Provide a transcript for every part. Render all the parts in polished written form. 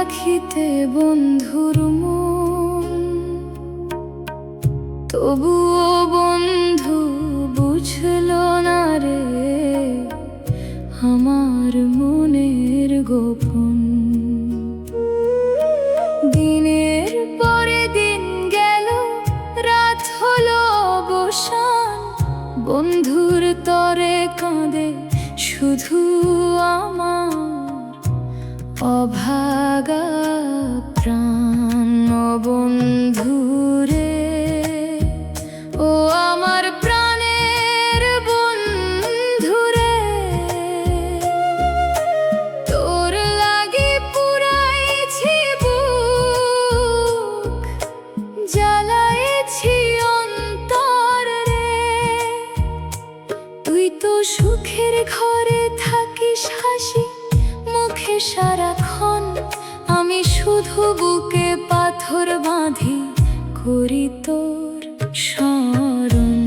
রাখিতে বন্ধুর মন, তবুও বন্ধু বুঝল না রে আমার মনের গোপন। দিনের পরে দিন গেল, রাত হলো অবসান, বন্ধুর তরে কাঁদে শুধু আমার অভাগা প্রাণ। ও বন্ধুরে, ও আমার প্রাণের বন্ধুরে, তোর লাগি পুরাইছি বুক, জ্বালাইছি অন্তর রে। তুই তো সুখের ঘরে থাকিস হাসি মুখে সারাক্ষণ, আমি শুধু বুকে পাথর বাঁধি করি তোর স্মরণ।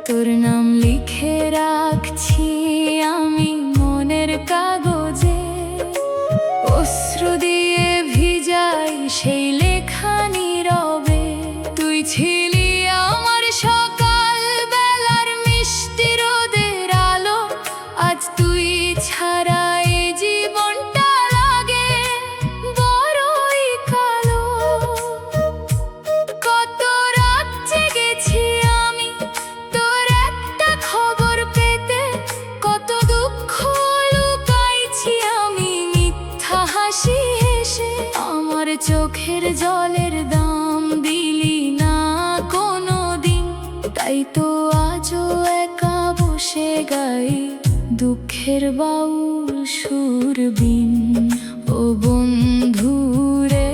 তোর নাম লিখে রাখছি আমি মনের কাগজে, অশ্রু দিয়ে ভিজাই সেই লেখা নীরবে। তুই ছিলি আমার সকাল বেলার মিষ্টি রোদের আলো, আজ তুই ছাড়া এই জীবনটা লাগে বড়ই কালো। কত রাত জেগেছি আমি তোর একটা খবর পেতে, কত দুঃখ লুকাইছি আমি মিথ্যা হাসি হেসে। আমার চোখের জলের দাম দিলি না কোনো দিন, তাই তো আজও একা বসে গাই দুঃখের বাউল সুরবিন। ও বন্ধুরে,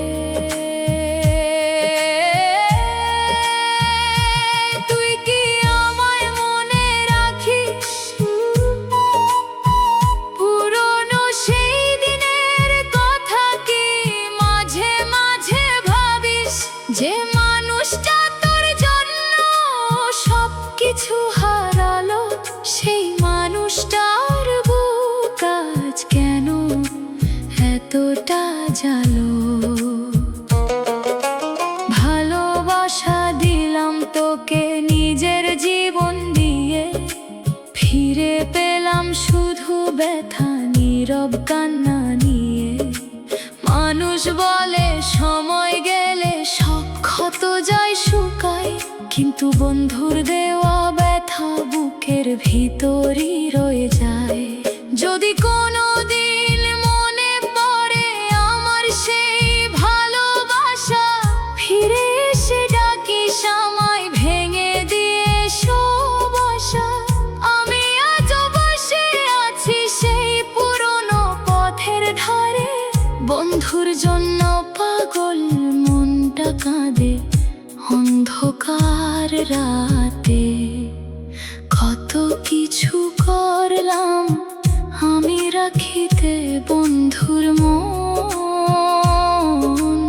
তুই কি আমায় মনে রাখিস পুরনো সেই দিনের কথা? কি মাঝে মাঝে ভাবিস যে মানুষটা তোর জন্য সবকিছু হারালো, সেই মানুষটার বুক আজ কেন এতটা জালো? ভালোবাসা দিলাম তোকে নিজের জীবন দিয়ে, ফিরে পেলাম শুধু ব্যথা নীরব কান্না নিয়ে। মানুষ বলে সময় গেলে সব ক্ষত যায় শুকায়, কিন্তু বন্ধুর দেওয়া ব্যথা বুকের ভিতরই রয়ে যায়। যদি কোনো দিন মনে পড়ে আমার সেই ভালোবাসা, ফিরে এসে ডাকিস আমায় ভেঙে দিয়ে সব আশা। আমি আজও বসে আছি সেই পুরনো পথের ধারে, বন্ধুর জন্য পাগল মনটা কাঁদে অন্ধকার রাতে। কত কিছু করলাম আমি রাখিতে বন্ধুর মন,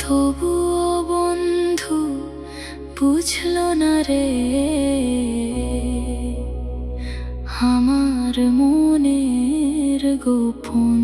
তবুও বন্ধু বুঝল না রে আমার মনের গোপন।